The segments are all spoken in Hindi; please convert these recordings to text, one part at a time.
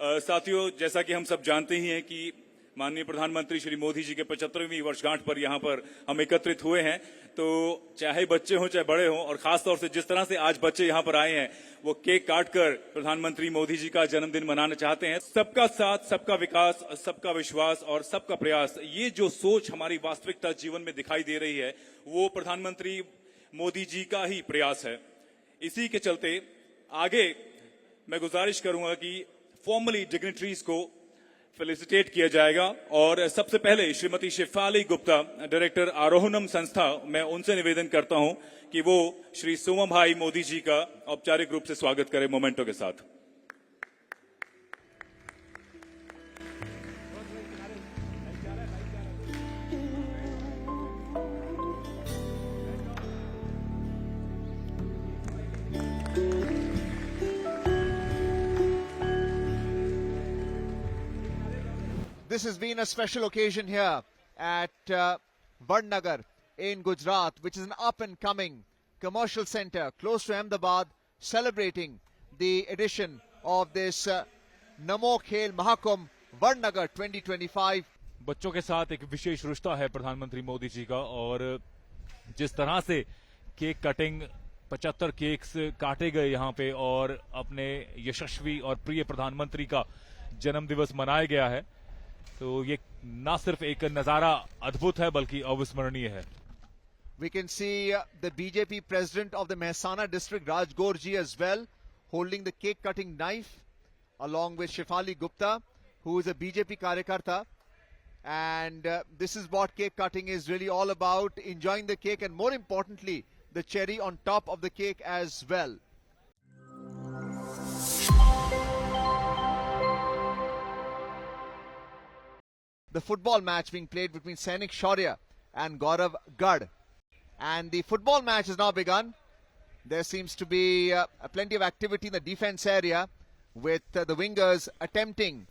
साथियों, जैसा कि हम सब जानते ही हैं कि माननीय प्रधानमंत्री श्री मोदी जी के 75वीं वर्षगांठ पर यहाँ पर हम एकत्रित हुए हैं। तो चाहे बच्चे हों चाहे बड़े हों, और खास तौर से जिस तरह से आज बच्चे यहाँ पर आए हैं, वो केक काटकर प्रधानमंत्री मोदी जी का जन्मदिन मनाना चाहते हैं। सबका साथ, सबका विकास, सबका विश्वास और सबका प्रयास, ये जो सोच हमारी वास्तविकता जीवन में दिखाई दे रही है, वो प्रधानमंत्री मोदी जी का ही प्रयास है। इसी के चलते आगे मैं गुजारिश करूंगा कि फॉर्मली डिग्निटरीज को फेलिसिटेट किया जाएगा, और सबसे पहले श्रीमती शेफाली गुप्ता, डायरेक्टर आरोहणम संस्था, मैं उनसे निवेदन करता हूं कि वो श्री सोमा भाई मोदी जी का औपचारिक रूप से स्वागत करें मोमेंटो के साथ। This has been a special occasion here at Vadnagar in Gujarat, which is an up-and-coming commercial center close to Ahmedabad, celebrating the edition of this Namo Khel Mahakumbh Vadnagar 2025. बच्चों के साथ एक विशेष रिश्ता है प्रधानमंत्री मोदी जी का, और जिस तरह से केक कटिंग 75 केक्स काटे गए यहाँ पे और अपने यशस्वी और प्रिय प्रधानमंत्री का जन्म दिवस मनाया गया है, तो ये ना सिर्फ एक नजारा अद्भुत है बल्कि अविस्मरणीय है। We can see the BJP president of the Mehsana district, Raj Gaur ji, as well, holding the cake cutting knife along with Shefali Gupta, who is a BJP karyakarta. And this is what cake cutting is really all about, enjoying the cake and more importantly the cherry on top of the cake as well. The football match being played between Sainik Shaurya and Gaurav Gad. And the football match has now begun. There seems to be plenty of activity in the defense area, with the wingers attempting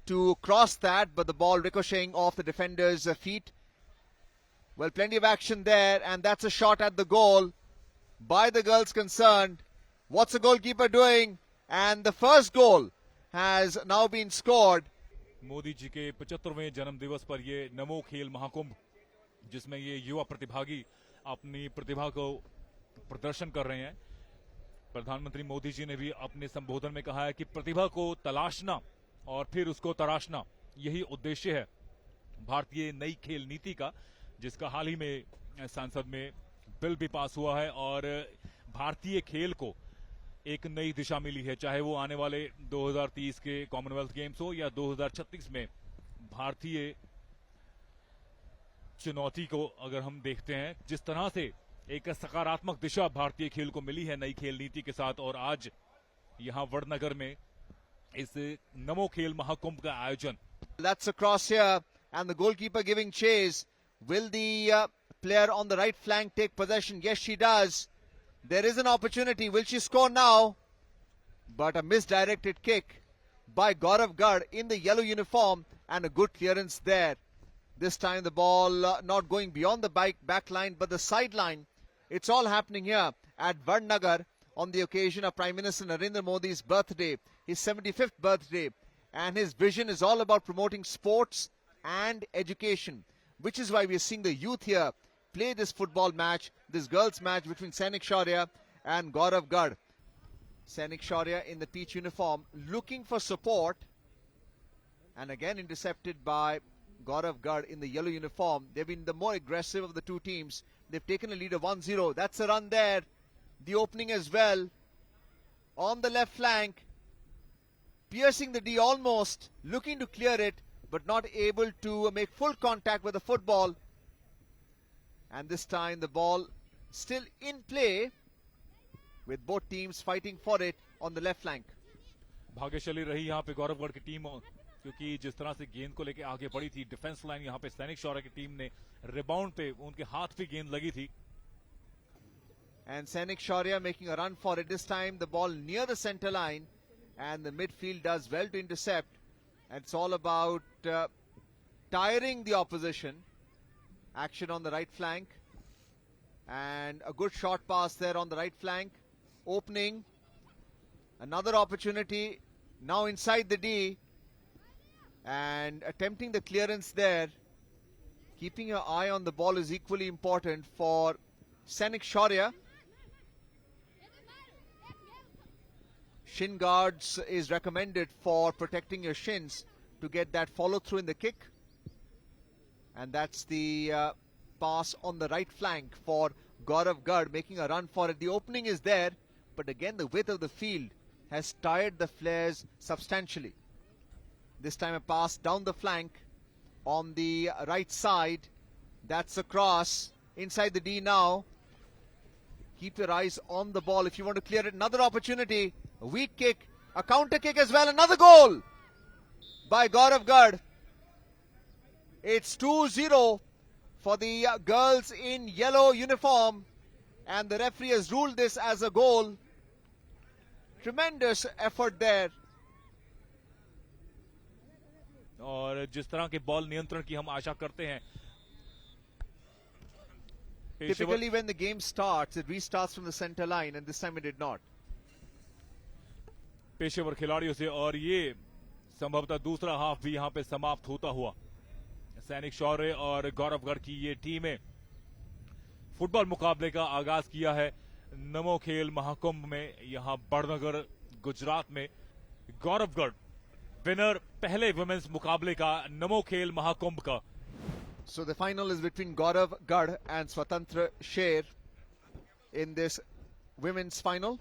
to cross that, but the ball ricocheting off the defenders' feet. Well, plenty of action there, and that's a shot at the goal by the girls concerned. What's the goalkeeper doing? And the first goal has now been scored. Modi ji के 75वें जन्म दिवस पर ये नमो खेल महाकुंभ, जिसमें ये युवा प्रतिभागी अपनी प्रतिभा को प्रदर्शन कर रहे हैं। प्रधानमंत्री मोदी जी ने भी अपने संबोधन में कहा है कि प्रतिभा को तलाशना और फिर उसको तराशना, यही उद्देश्य है भारतीय नई खेल नीति का, जिसका हाल ही में संसद में बिल भी पास हुआ है, और भारतीय खेल को एक नई दिशा मिली है। चाहे वो आने वाले 2030 के कॉमनवेल्थ गेम्स हो या 2036 में भारतीय चुनौती को अगर हम देखते हैं, जिस तरह से एक सकारात्मक दिशा भारतीय खेल को मिली है नई खेल नीति के साथ, और आज यहां वडनगर में इस नमो खेल महाकुंभ का आयोजन। That's a cross here and the goalkeeper giving chase. Will the player on the right flank take possession? Yes, she does. There is an opportunity. Will she score now? But a misdirected kick by Gaurav Gad in the yellow uniform, and a good clearance there. This time the ball not going beyond the back line but the sideline. It's all happening here at Vadnagar on the occasion of Prime Minister Narendra Modi's birthday, his 75th birthday. And his vision is all about promoting sports and education, which is why we are seeing the youth here play this football match, this girls match between Sainik Shaurya and Gaurav Gad. Sainik Shaurya in the peach uniform looking for support, and again intercepted by Gaurav Gad in the yellow uniform. They've been the more aggressive of the two teams. They've taken a lead of 1-0. That's a run there. The opening as well on the left flank, piercing the D almost, looking to clear it but not able to make full contact with the football. And this time the ball still in play, with both teams fighting for it on the left flank. भाग्यशाली रही यहाँ पे गौरव गढ़ की टीम, क्योंकि जिस तरह से गेंद को लेके आगे बढ़ी थी डिफेंस लाइन, यहाँ पे सैनिक शौर्य की टीम ने रिबाउंड पे उनके हाथ पे गेंद लगी थी। And Sainik Shaurya making a run for it. This time the ball near the center line, and the midfield does well to intercept. And it's all about tiring the opposition. Action on the right flank, and a good short pass there on the right flank. Opening, another opportunity Now inside the D and attempting the clearance there. Keeping your eye on the ball is equally important for Sainik Shaurya. Shin guards is recommended for protecting your shins to get that follow through in the kick. And that's the pass on the right flank for Gaurav Garg, making a run for it. The opening is there, but again the width of the field has tired the Flares substantially. This time a pass down the flank on the right side. That's a cross inside the D now. Keep your eyes on the ball if you want to clear it. Another opportunity. A weak kick, a counter kick as well. Another goal by Gaurav Garg. It's 2-0 for the girls in yellow uniform, and the referee has ruled this as a goal. Tremendous effort there. और जिस तरह के बॉल नियंत्रण की हम आशा करते हैं, Typically when the game starts, it restarts from the center line, and this time it did not. पेशेवर खिलाड़ियों से, और ये संभवतः दूसरा हाफ भी यहां पे समाप्त होता हुआ। सैनिक शौर्य और गौरव गर्ग की ये टीमें फुटबॉल मुकाबले का आगाज किया है नमो खेल महाकुंभ में, यहां बड़नगर गुजरात में। गौरव गर्ग विनर पहले वुमेन्स मुकाबले का नमो खेल महाकुंभ का। So the final is between Gaurav Garg and Swatantra Sher in this women's final.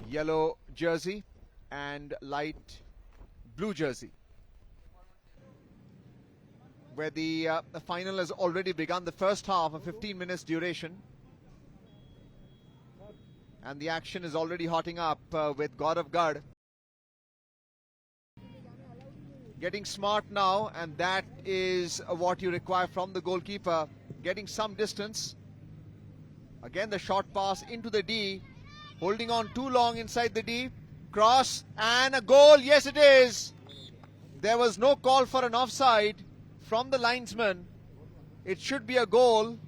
Yellow jersey and light blue jersey, where the final has already begun. The first half of 15 minutes duration, and the action is already hotting up with Gaurav Garg getting smart now, and that is what you require from the goalkeeper, getting some distance. Again the short pass into the D, holding on too long inside the D, cross and a goal. Yes, it is. There was no call for an offside from the linesman. It should be a goal.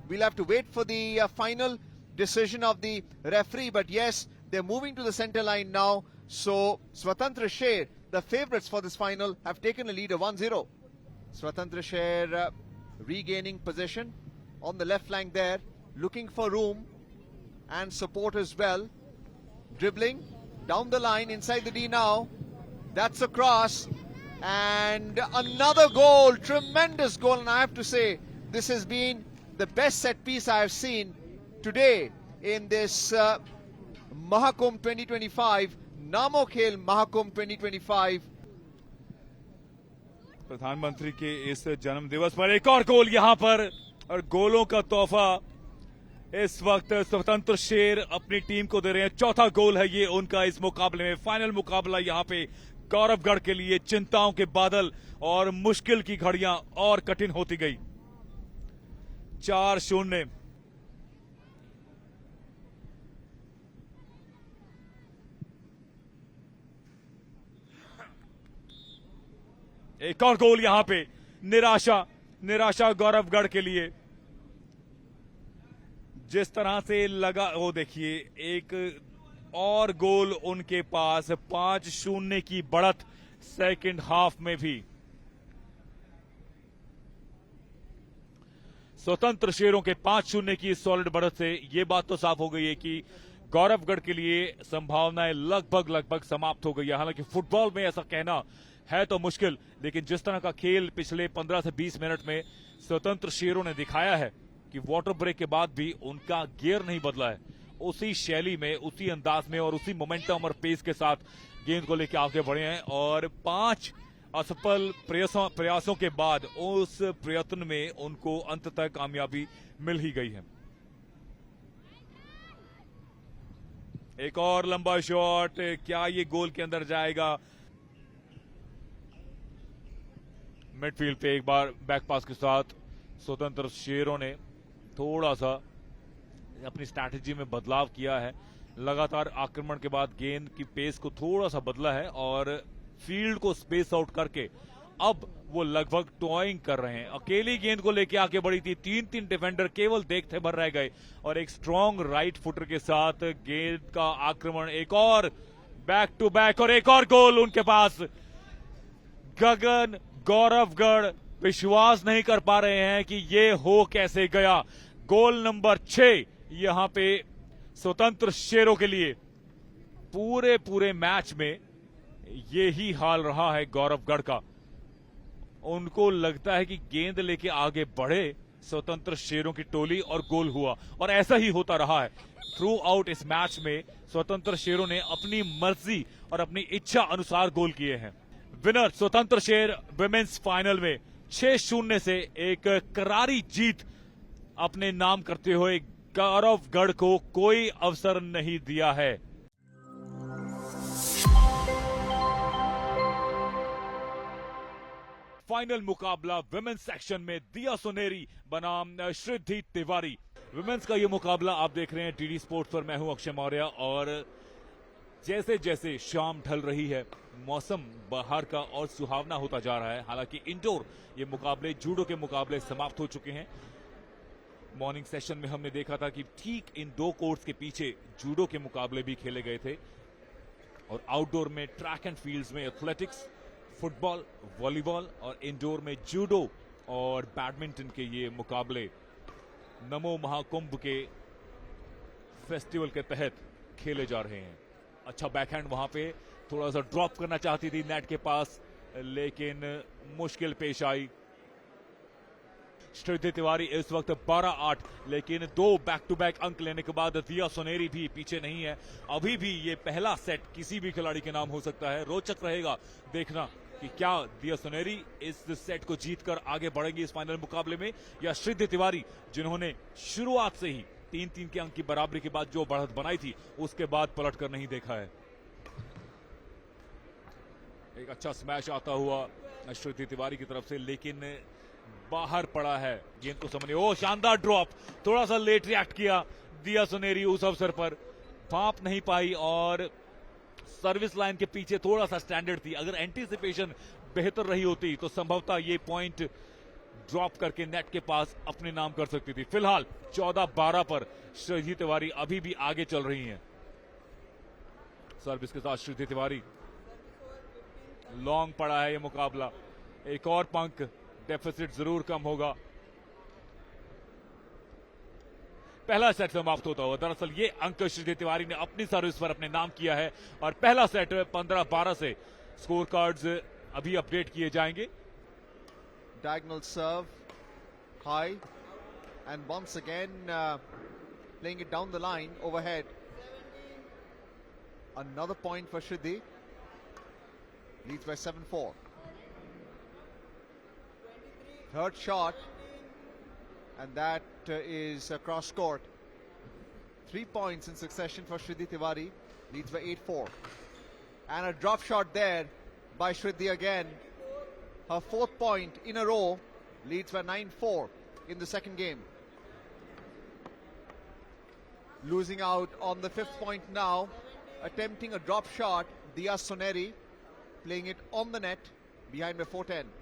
We'll have to wait for the final decision of the referee, but yes, they're moving to the center line now. So Swatantra Sher, the favourites for this final, have taken a lead of 1-0. Swatantra Sher regaining possession on the left flank there, looking for room and support as well. Dribbling down the line inside the D now. That's a cross and another goal. Tremendous goal, and I have to say this has been the best set piece I have seen today in this Mahakumbh 2025, Namo Khel Mahakumbh 2025. प्रधानमंत्री के इस जन्म दिवस पर एक और गोल यहां पर, और गोलों का तोहफा इस वक्त स्वतंत्र शेर अपनी टीम को दे रहे हैं। चौथा गोल है ये उनका इस मुकाबले में। फाइनल मुकाबला यहां पे गौरव गर्ग के लिए चिंताओं के बादल और मुश्किल की घड़ियां और कठिन होती गई। 4-0। एक और गोल यहां पे, निराशा गौरव गर्ग के लिए। जिस तरह से लगा, वो देखिए एक और गोल उनके पास। 5-0 की बढ़त सेकंड हाफ में भी। स्वतंत्र शेरों के 5-0 की सॉलिड बढ़त से ये बात तो साफ हो गई है कि गौरव गर्ग के लिए संभावनाएं लगभग समाप्त हो गई है। हालांकि फुटबॉल में ऐसा कहना है तो मुश्किल, लेकिन जिस तरह का खेल पिछले 15 से 20 मिनट में स्वतंत्र शेरों ने दिखाया है कि वाटर ब्रेक के बाद भी उनका गियर नहीं बदला है। उसी शैली में, उसी अंदाज में और उसी मोमेंटम और पेस के साथ गेंद को लेकर आगे बढ़े हैं, और 5 असफल प्रयासों के बाद उस प्रयत्न में उनको अंततः कामयाबी मिल ही गई है। एक और लंबा शॉट, क्या ये गोल के अंदर जाएगा? मिडफील्ड पे एक बार बैक पास के साथ स्वतंत्र शेरों ने थोड़ा सा अपनी स्ट्रैटेजी में बदलाव किया है। लगातार आक्रमण के बाद गेंद की पेस को थोड़ा सा बदला है और फील्ड को स्पेस आउट करके अब वो लगभग टॉइंग कर रहे हैं। अकेली गेंद को लेके आगे बढ़ी थी, 3 डिफेंडर केवल देखते भर रह गए, और एक स्ट्रॉन्ग राइट फुटर के साथ गेंद का आक्रमण, एक और बैक टू बैक और एक और गोल उनके पास। गगन गौरवगढ़ विश्वास नहीं कर पा रहे हैं कि ये हो कैसे गया। गोल नंबर 6 यहां पे स्वतंत्र शेरों के लिए। पूरे मैच में ये ही हाल रहा है गौरवगढ़ का। उनको लगता है कि गेंद लेके आगे बढ़े स्वतंत्र शेरों की टोली और गोल हुआ, और ऐसा ही होता रहा है। थ्रू आउट इस मैच में स्वतंत्र शेरों ने अपनी मर्जी और अपनी इच्छा अनुसार गोल किए हैं। विनर स्वतंत्र शेर विमेंस फाइनल में 6-0 से एक करारी जीत अपने नाम करते हुए गौरवगढ़ को कोई अवसर नहीं दिया है। फाइनल मुकाबला विमेंस सेक्शन में दिया सोनेरी बनाम श्रीधि तिवारी। विमेंस का ये मुकाबला आप देख रहे हैं डीडी स्पोर्ट्स पर। मैं हूं अक्षय मौर्य, और जैसे जैसे शाम ढल रही है मौसम बाहर का और सुहावना होता जा रहा है। हालांकि इंडोर ये मुकाबले, जूडो के मुकाबले समाप्त हो चुके हैं। मॉर्निंग सेशन में हमने देखा था कि ठीक इन 2 कोर्ट्स के पीछे जूडो के मुकाबले भी खेले गए थे, और आउटडोर में ट्रैक एंड फील्ड्स में एथलेटिक्स, फुटबॉल, वॉलीबॉल, और इंडोर में जूडो और बैडमिंटन के ये मुकाबले नमो महाकुंभ के फेस्टिवल के तहत खेले जा रहे हैं। अच्छा बैकहैंड वहां पे थोड़ा सा ड्रॉप करना चाहती थी नेट के पास, लेकिन मुश्किल पेश आई। श्रीधि तिवारी इस वक्त 12-8, लेकिन 2 बैक टू बैक अंक लेने के बाद दिया सोनेरी भी पीछे नहीं है। अभी भी ये पहला सेट किसी भी खिलाड़ी के नाम हो सकता है। रोचक रहेगा देखना कि क्या दिया सोनेरी इस सेट को जीतकर आगे बढ़ेंगी इस फाइनल मुकाबले में, या श्रीधि तिवारी जिन्होंने शुरुआत से ही 3-3 के अंक की बराबरी के बाद जो बढ़त बनाई थी उसके बाद पलट कर नहीं देखा है। एक अच्छा स्मैश आता हुआ श्रीधि तिवारी की तरफ से, लेकिन बाहर पड़ा है गेंद को समझने। ओ शानदार ड्रॉप, थोड़ा सा लेट रिएक्ट किया दिया सोनेरी उस अवसर पर, भाप नहीं पाई, और सर्विस लाइन के पीछे थोड़ा सा स्टैंडर्ड थी। अगर एंटीसिपेशन बेहतर रही होती तो संभवतः ये पॉइंट ड्रॉप करके नेट के पास अपने नाम कर सकती थी। फिलहाल 14-12 पर श्रीधि तिवारी अभी भी आगे चल रही हैं। सर्विस के साथ श्रीधि तिवारी, लॉन्ग पड़ा है ये मुकाबला, एक और पंख डेफिसिट जरूर कम होगा। पहला सेट समाप्त होता हुआ, दरअसल ये अंक श्रीधि तिवारी ने अपनी सर्विस पर अपने नाम किया है, और पहला सेट 15-12 से स्कोर कार्ड्स अभी अपडेट किए जाएंगे। Diagonal serve, high, and once again playing it down the line overhead. Another point for Shriddhi. Leads by 7-4. Third shot, and that is across court. 3 points in succession for Shriddhi Tiwari. Leads by 8-4. And a drop shot there by Shriddhi again. Her 4th point in a row. Leads by 9-4 in the second game. Losing out on the 5th point now. Attempting a drop shot, Dia Soneri. Playing it on the net behind by 4-10.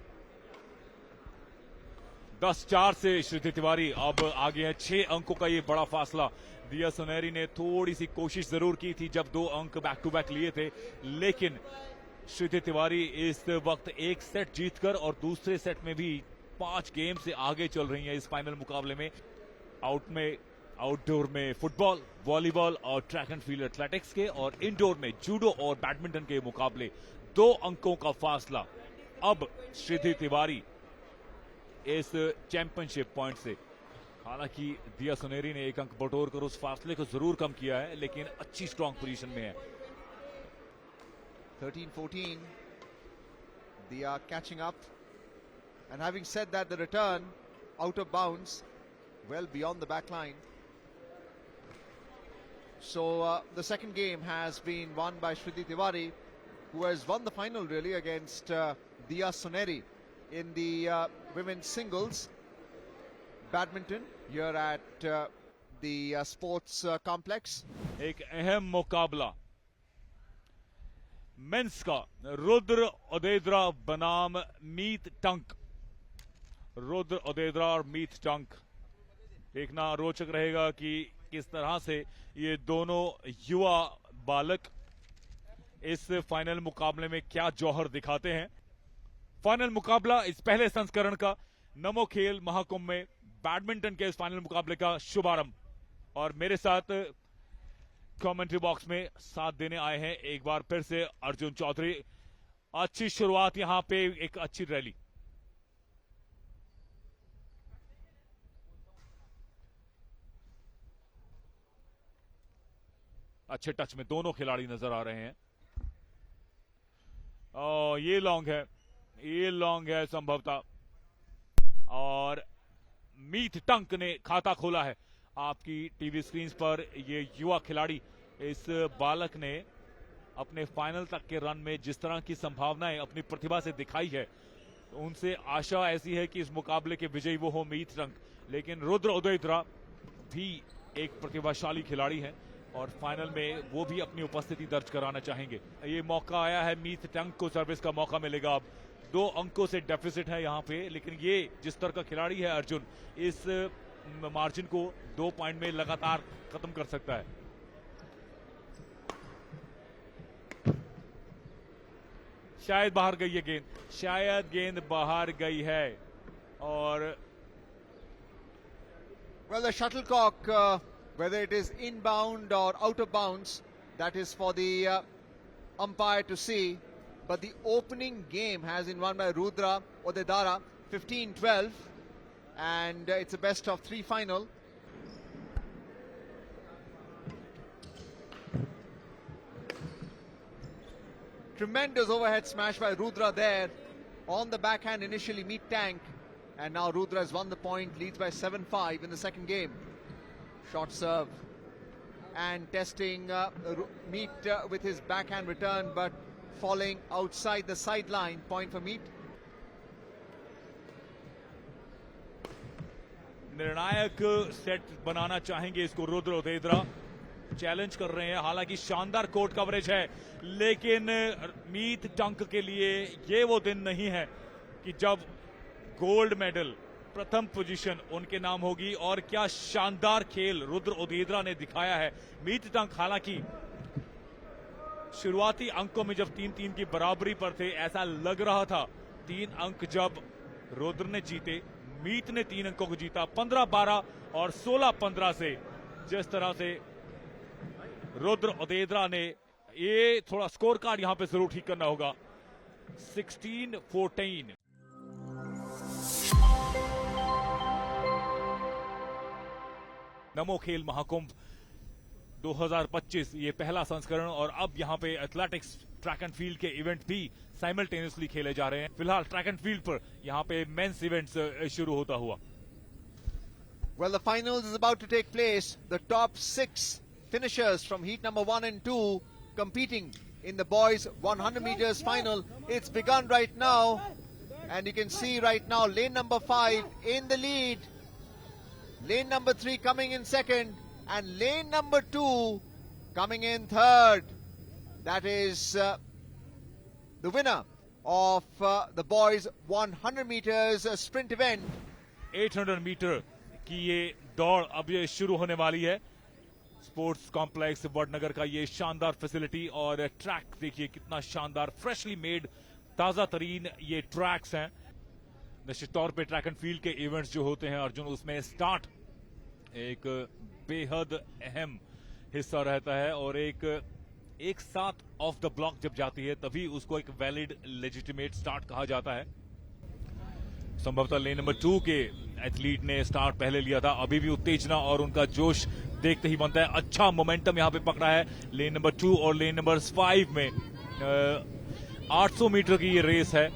10-4 से श्रीधि तिवारी अब आगे है। 6 अंकों का ये बड़ा फासला। दिया सोनेरी ने थोड़ी सी कोशिश जरूर की थी जब 2 अंक बैक टू बैक लिए थे, लेकिन श्रीधि तिवारी इस वक्त एक सेट जीतकर और दूसरे सेट में भी 5 गेम से आगे चल रही है इस फाइनल मुकाबले में। आउटडोर में फुटबॉल, वॉलीबॉल और ट्रैक एंड फील्ड एथलेटिक्स के, और इंडोर में जूडो और बैडमिंटन के मुकाबले 2 अंकों का फासला। अब श्रीधि तिवारी इस चैंपियनशिप पॉइंट से, हालांकि दिया सोनेरी ने 1 अंक बटोर कर उस फासले को जरूर कम किया है, लेकिन अच्छी स्ट्रांग पोजीशन में है। 13-14. Dia catching up, and having said that, the return out of bounds, well beyond the back line. So the second game has been won by Shriddhi Tiwari, who has won the final really against Dia Soneri in the women's singles badminton here at the sports complex. एक अहम मुकाबला मेंस का, रुद्र ओदेद्रा बनाम मीत टंक। रुद्र ओदेद्रा और मीत टंक, देखना रोचक रहेगा कि किस तरह से ये दोनों युवा बालक इस फाइनल मुकाबले में क्या जौहर दिखाते हैं। फाइनल मुकाबला इस पहले संस्करण का नमो खेल महाकुंभ में बैडमिंटन के इस फाइनल मुकाबले का शुभारंभ। और मेरे साथ कमेंट्री बॉक्स में साथ देने आए हैं एक बार फिर से अर्जुन चौधरी। अच्छी शुरुआत यहां पे, एक अच्छी रैली। अच्छे टच में दोनों खिलाड़ी नजर आ रहे हैं। ये लॉन्ग है संभवतः। और मीत टंक ने खाता खोला है आपकी टीवी स्क्रीन पर। ये युवा खिलाड़ी, इस बालक ने अपने फाइनल तक के रन में जिस तरह की संभावनाएं अपनी प्रतिभा से दिखाई है, उनसे आशा ऐसी है कि इस मुकाबले के विजयी वो हो मीत टंक। लेकिन रुद्र उदयद्रा भी एक प्रतिभाशाली खिलाड़ी है और फाइनल में वो भी अपनी उपस्थिति दर्ज कराना चाहेंगे। ये मौका आया है, मीत टंक को सर्विस का मौका मिलेगा। अब 2 अंकों से डेफिसिट है यहां पे, लेकिन ये जिस तरह का खिलाड़ी है अर्जुन, इस मार्जिन को 2 पॉइंट में लगातार खत्म कर सकता है। शायद बाहर गई है गेंद, शायद गेंद बाहर गई है। और Well, the shuttlecock, whether it is inbound or out of bounds, that is for the umpire to see. But the opening game has been won by Rudra Udaydara, 15-12, and it's a best of 3 final. Tremendous overhead smash by Rudra there on the backhand initially, meet tank. And now Rudra has won the point, leads by 7-5 in the second game. Short serve. And testing Meet with his backhand return, but falling outside the sideline. Point for Meet. निर्णायक सेट बनाना चाहेंगे इसको रुद्र उदयद्रा। चैलेंज कर रहे हैं, हालांकि शानदार कोर्ट कवरेज है, लेकिन मीत टंक के लिए ये वो दिन नहीं है कि जब गोल्ड मेडल, प्रथम पोजीशन उनके नाम होगी। और क्या शानदार खेल रुद्र उदयद्रा ने दिखाया है। मीत टंक हालांकि शुरुआती अंकों में जब 3-3 की बराबरी पर थे, ऐसा लग रहा था 3 अंक जब रुद्र ने जीते, मीत ने 3 अंकों को जीता। 15-12 और 16-15 से जिस तरह से रुद्र उदयद्रा ने, ये थोड़ा स्कोर कार्ड यहां पे जरूर ठीक करना होगा। 16-14। नमो खेल महाकुंभ 2025 ये पहला संस्करण, और अब यहां पे एथलेटिक्स, ट्रैक एंड फील्ड के इवेंट भी साइमल्टेनियसली खेले जा रहे हैं। फिलहाल ट्रैक एंड फील्ड पर यहां पे मेंस इवेंट्स शुरू होता हुआ। Well, the finals is about to take place. The top 6 finishers from heat number 1 and 2 competing in the boys 100 meters final. It's begun right now, and you can see right now lane number 5 in the lead, lane number 3 coming in second, and lane number 2 coming in third. That is the winner of the boys 100 meters sprint event. 800 metre की ये दौड़ अब ये शुरू होने वाली है। स्पोर्ट्स कॉम्प्लेक्स वडनगर का ये शानदार फैसिलिटी, और ट्रैक देखिए कितना शानदार, फ्रेशली मेड, ताजा तरीन ये ट्रैक्स हैं। निश्चित तौर पे ट्रैक एंड फील्ड के इवेंट्स जो होते हैं अर्जुन, उसमें स्टार्ट एक बेहद अहम हिस्सा रहता है, और एक साथ ऑफ द ब्लॉक जब जाती है तभी उसको एक वैलिड लेजिटिमेट स्टार्ट कहा जाता है। संभवतः लेन नंबर 2 के एथलीट ने स्टार्ट पहले लिया था। अभी भी उत्तेजना और उनका जोश देखते ही बनता है। अच्छा मोमेंटम यहां पे पकड़ा है लेन नंबर 2 और लेन नंबर 5 में। 800 मीटर की ये रेस है,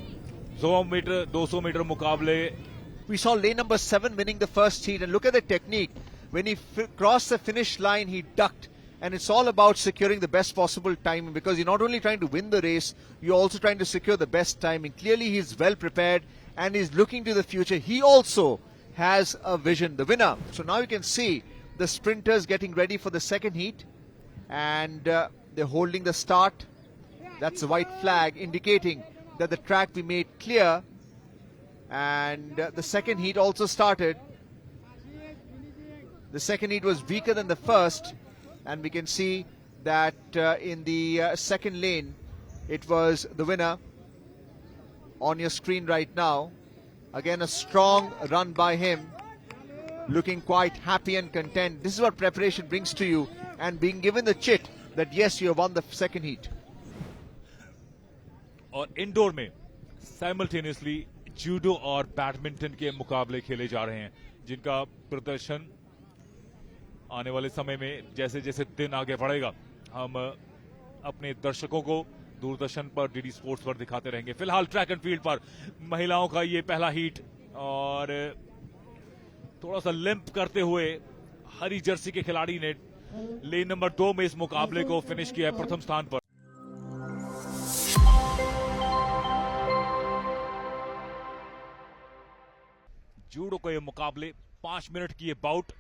100 मीटर 200 मीटर मुकाबले। We saw lane number 7 winning the first heat, and look at the technique. When he crossed the finish line, he ducked, and it's all about securing the best possible time, because you're not only trying to win the race, you're also trying to secure the best timing. Clearly he's well prepared and he's looking to the future. He also has a vision, the winner. So now you can see the sprinters getting ready for the second heat, and they're holding the start. That's a white flag indicating that the track be made clear, and the second heat also started. The second heat was weaker than the first, and we can see that in the second lane It was the winner on your screen right now. Again, a strong run by him. Looking quite happy and content. This is what preparation brings to you, and being given the chit that yes, you have won the second heat. और इंडोर में साइमल्टेनियसली जूडो और बैडमिंटन के मुकाबले खेले जा रहे हैं, जिनका प्रदर्शन आने वाले समय में जैसे जैसे दिन आगे बढ़ेगा हम अपने दर्शकों को दूरदर्शन पर डीडी स्पोर्ट्स पर दिखाते रहेंगे। फिलहाल ट्रैक एंड फील्ड पर महिलाओं का ये पहला हीट, और थोड़ा सा लिंप करते हुए हरी जर्सी के खिलाड़ी ने लेन नंबर 2 में इस मुकाबले को फिनिश किया है प्रथम स्थान पर। जूडो को ये मुकाबले 5 मिनट की ये बाउट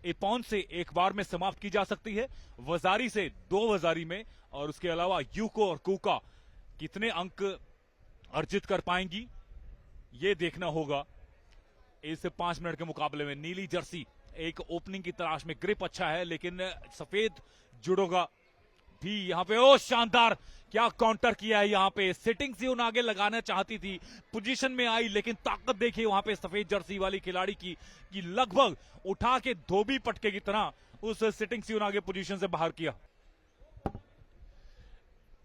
इपॉन से एक बार में समाप्त की जा सकती है, वजारी से 2 वजारी में, और उसके अलावा यूको और कुका कितने अंक अर्जित कर पाएंगी ये देखना होगा इस 5 मिनट के मुकाबले में। नीली जर्सी एक ओपनिंग की तलाश में, ग्रिप अच्छा है, लेकिन सफेद जुडोगा भी यहां पे, ओ शानदार क्या काउंटर किया है यहां पे। सिटिंग से उन आगे लगाना चाहती थी, पोजीशन में आई, लेकिन ताकत देखिए वहां पे सफेद जर्सी वाली खिलाड़ी की कि लगभग उठा के धोबी पटके की तरह उस सिटिंग से उन आगे पोजीशन से बाहर किया।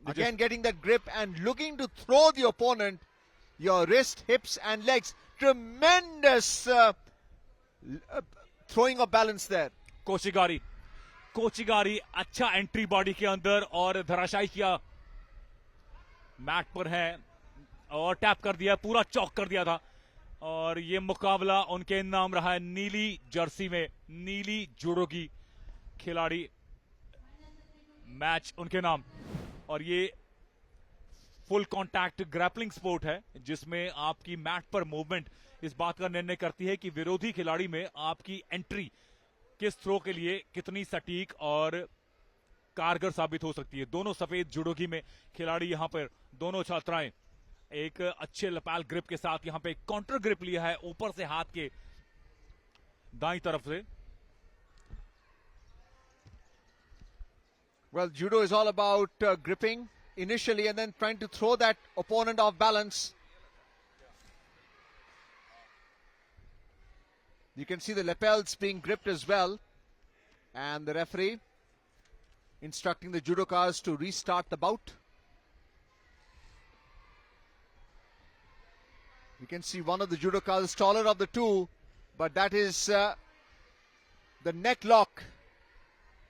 Again getting that grip and looking to throw the opponent, your wrist, hips and legs. Tremendous throwing of balance there. कोचिगारी अच्छा एंट्री बॉडी के अंदर और धराशायी किया, मैट पर है और टैप कर दिया, पूरा चौक कर दिया था, और ये मुकाबला उनके नाम रहा है नीली जर्सी में। नीली जूडो की खिलाड़ी, मैच उनके नाम। और ये फुल कांटेक्ट ग्रैपलिंग स्पोर्ट है, जिसमें आपकी मैट पर मूवमेंट इस बात का निर्णय करती है कि विरोधी खिलाड़ी में आपकी एंट्री किस थ्रो के लिए कितनी सटीक और कारगर साबित हो सकती है। दोनों सफेद जुडोगी में खिलाड़ी यहां पर, दोनों छात्राएं एक अच्छे लपैल ग्रिप के साथ यहां पे काउंटर ग्रिप लिया है ऊपर से हाथ के दाईं तरफ से। Well, judo is all about gripping initially and then trying to throw that opponent off balance. You can see the lapels being gripped as well, and the referee instructing the judokas to restart the bout. You can see one of the judokas is taller of the two, but that is the neck lock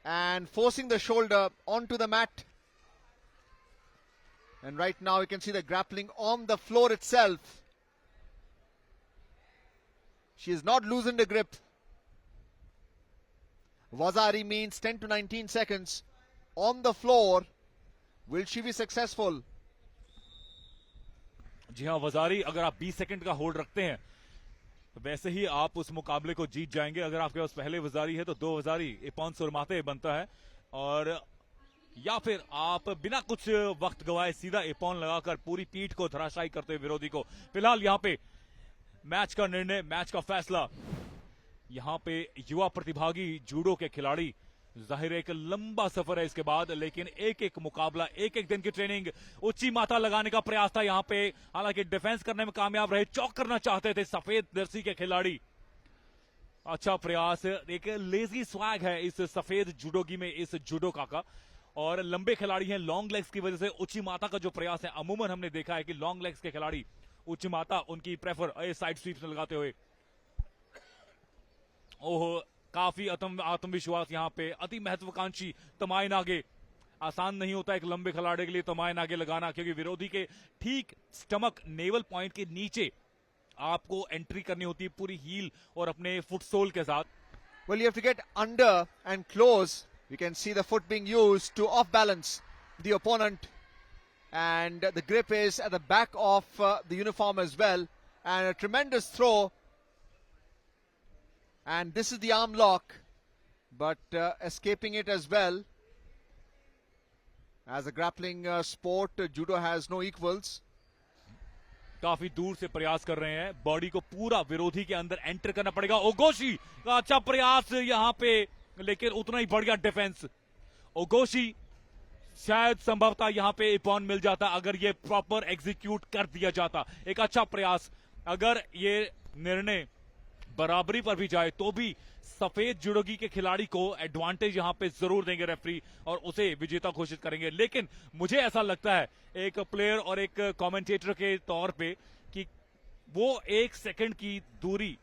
and forcing the shoulder onto the mat. And right now you can see the grappling on the floor itself. She has not loosened the grip. Wazari means 10 to 19 seconds on the floor. Will she be successful? जी हाँ, वजारी अगर आप 20 सेकंड का होल्ड रखते हैं तो वैसे ही आप उस मुकाबले को जीत जाएंगे। अगर आपके पास पहले वजारी है तो 2 वजारी इपॉन सुरमाते बनता है, और या फिर आप बिना कुछ वक्त गवाए सीधा इपॉन लगाकर पूरी पीठ को धराशायी करते हुए विरोधी को। फिलहाल यहाँ पे मैच का निर्णय, मैच का फैसला, यहां पे युवा प्रतिभागी जूडो के खिलाड़ी, जाहिर है एक लंबा सफर है इसके बाद, लेकिन एक एक मुकाबला, एक एक दिन की ट्रेनिंग, ऊंची माता लगाने का प्रयास था यहां पे, हालांकि डिफेंस करने में कामयाब रहे, चौक करना चाहते थे सफेद जर्सी के खिलाड़ी। अच्छा प्रयास, एक लेजी स्वैग है इस सफेद जूडोगी में, इस जूडोका का, और लंबे खिलाड़ी हैं, लॉन्ग लेग्स की वजह से ऊंची माता का जो प्रयास है, अमूमन हमने देखा है कि लॉन्ग लेग्स के खिलाड़ी उच्च माता उनकी प्रेफर साइड स्वीप्स में लगाते हुए। ओह, काफी आत्मविश्वास यहां पे, अति महत्वाकांक्षी तमाई नागे। आसान नहीं होता एक लंबे खिलाड़ी के लिए तमाई नागे लगाना, क्योंकि विरोधी के ठीक स्टमक नेवल पॉइंट के नीचे आपको एंट्री करनी होती है पूरी हील और अपने फुट सोल के साथ। Well, you have to get under and close. You can see the foot being used to off balance the opponent, and the grip is at the back of the uniform as well, and a tremendous throw, and this is the arm lock, but escaping it as well. As a grappling sport, judo has no equals. काफी दूर से प्रयास कर रहे हैं, बॉडी को पूरा विरोधी के अंदर एंटर करना पड़ेगा। ओगोशी का अच्छा प्रयास यहां पे, लेकिन उतना ही बढ़िया डिफेंस। ओगोशी शायद संभवतः यहां पे इपॉन मिल जाता अगर ये प्रॉपर एग्जीक्यूट कर दिया जाता। एक अच्छा प्रयास, अगर ये निर्णय बराबरी पर भी जाए तो भी सफेद जुडोगी के खिलाड़ी को एडवांटेज यहां पे जरूर देंगे रेफरी और उसे विजेता घोषित करेंगे। लेकिन मुझे ऐसा लगता है एक प्लेयर और एक कमेंटेटर के तौर पे कि वो 1 सेकंड की दूरी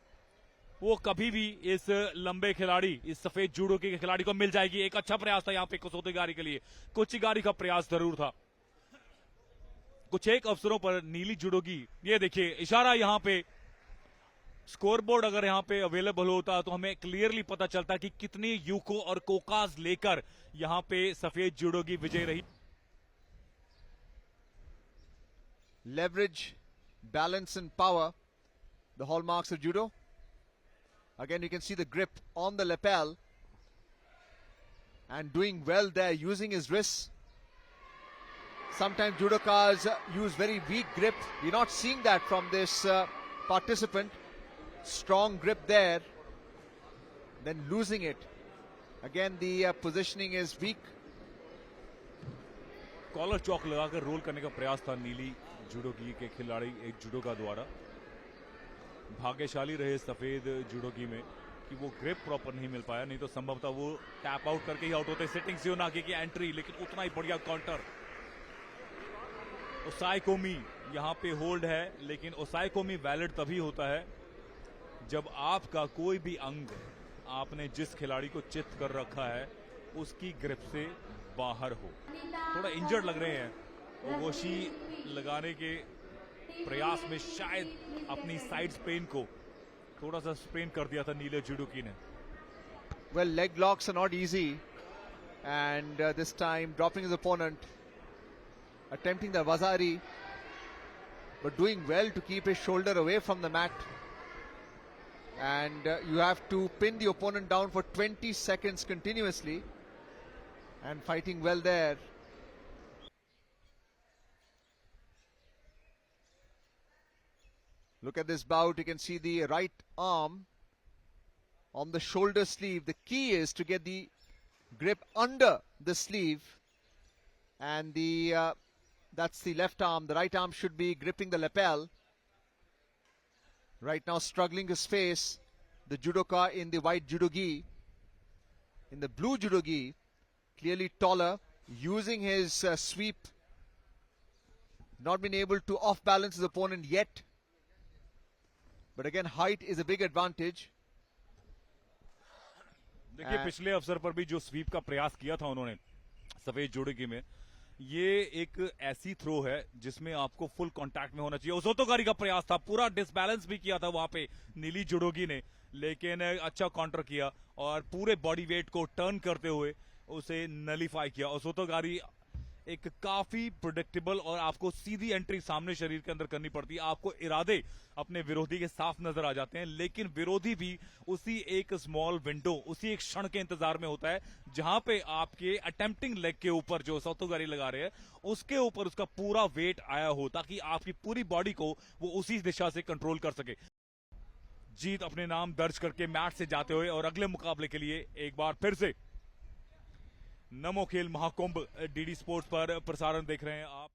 वो कभी भी इस लंबे खिलाड़ी, इस सफेद जुडोगी के खिलाड़ी को मिल जाएगी। एक अच्छा प्रयास था यहां पे कोसोतेगारी के लिए, कोचिगारी का प्रयास जरूर था। कुछ एक अवसरों पर नीली जुडोगी, ये देखिए इशारा यहां पे, स्कोरबोर्ड अगर यहां पे अवेलेबल होता तो हमें क्लियरली पता चलता कि कितनी यूको और कोकाज लेकर यहां पे सफेद जुडोगी विजय रही। Leverage, balance and power, the hallmarks of judo. Again, you can see the grip on the lapel and doing well there, using his wrists. Sometimes judokas use very weak grip. We're not seeing that from this participant. Strong grip there, then losing it. Again, the positioning is weak. Collar चौक लगाकर रोल करने का प्रयास था नीली जुडोगी के खिलाड़ी एक जुडोका द्वारा। भाग्यशाली रहे सफेद जुडोगी में कि वो ग्रिप प्रॉपर नहीं मिल पाया, नहीं तो संभवतः वो टैप आउट करके ही आउट होते। सिटिंग सियोनागी की एंट्री, लेकिन उतना ही बढ़िया काउंटर। ओसाई-कोमी यहां पे होल्ड है, लेकिन ओसाई-कोमी वैलिड तभी होता है जब आपका कोई भी अंग आपने जिस खिलाड़ी को चित कर रखा है उसकी ग्रिप से बाहर हो। थोड़ा इंजर्ड लग रहे हैं, ओगोशी लगाने के प्रयास में शायद अपनी साइड स्पेन को थोड़ा सा स्पेन कर दिया था नीले जुडोकी ने। Well, leg locks are not easy, and this time dropping his opponent, attempting the wazari, but doing well to keep his shoulder away from the mat. And you have to pin the opponent down for 20 seconds continuously, and fighting well there. Look at this bout, you can see the right arm on the shoulder sleeve. The key is to get the grip under the sleeve, and that's the left arm. The right arm should be gripping the lapel. Right now struggling his face, the judoka in the white judogi. In the blue judogi, clearly taller, using his sweep, not been able to off balance his opponent yet. But again, height is a big advantage. देखिए पिछले अवसर पर भी जो स्वीप का प्रयास किया था उन्होंने सफेद जुडोगी में, ये एक ऐसी थ्रो है जिसमें आपको फुल कांटेक्ट में होना चाहिए। ओसोतोगारी का प्रयास था, पूरा डिसबैलेंस भी किया था वहां पे नीली जुडोगी ने, लेकिन अच्छा काउंटर किया और पूरे बॉडी वेट को टर्न करते हुए उसे नलीफाई किया। ओसोतोगारी एक काफी प्रेडिक्टेबल और आपको सीधी एंट्री सामने शरीर के अंदर करनी पड़ती है। आपको इरादे अपने विरोधी के साफ नजर आ जाते हैं, लेकिन विरोधी भी उसी एक स्मॉल विंडो, उसी एक क्षण के इंतजार में होता है जहां पे आपके अटेम्प्टिंग लेग के ऊपर जो ओसोतोगारी लगा रहे हैं उसके ऊपर उसका पूरा वेट आया हो, ताकि आपकी पूरी बॉडी को वो उसी दिशा से कंट्रोल कर सके। जीत अपने नाम दर्ज करके मैच से जाते हुए और अगले मुकाबले के लिए एक बार फिर से नमो खेल महाकुंभ डीडी स्पोर्ट्स पर प्रसारण देख रहे हैं आप।